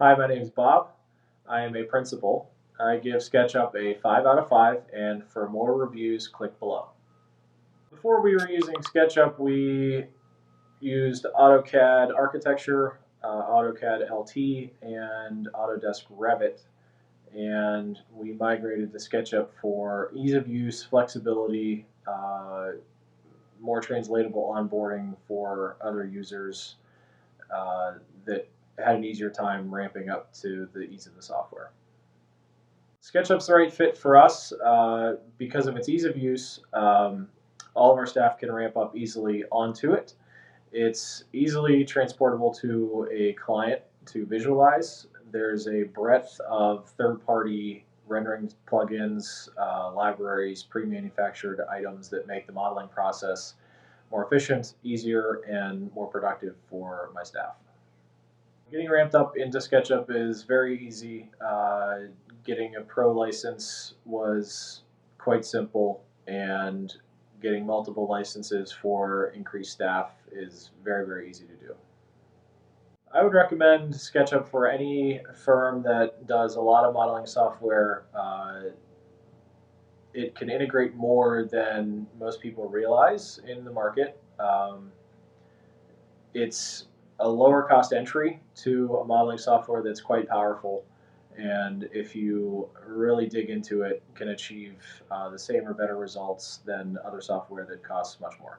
Hi, my name is Bob. I am a principal. I give SketchUp a 5 out of 5, and for more reviews, click below. Before we were using SketchUp, we used AutoCAD Architecture, AutoCAD LT, and Autodesk Revit, and we migrated to SketchUp for ease of use, flexibility, more translatable onboarding for other users that had an easier time ramping up to the ease of the software. SketchUp's the right fit for us because of its ease of use. All of our staff can ramp up easily onto it. It's easily transportable to a client to visualize. There's a breadth of third-party rendering plugins, libraries, pre-manufactured items that make the modeling process more efficient, easier, and more productive for my staff. Getting ramped up into SketchUp is very easy. Getting a pro license was quite simple, and getting multiple licenses for increased staff is very, very easy to do. I would recommend SketchUp for any firm that does a lot of modeling software. It can integrate more than most people realize in the market. It's a lower cost entry to a modeling software that's quite powerful, and if you really dig into it, can achieve the same or better results than other software that costs much more.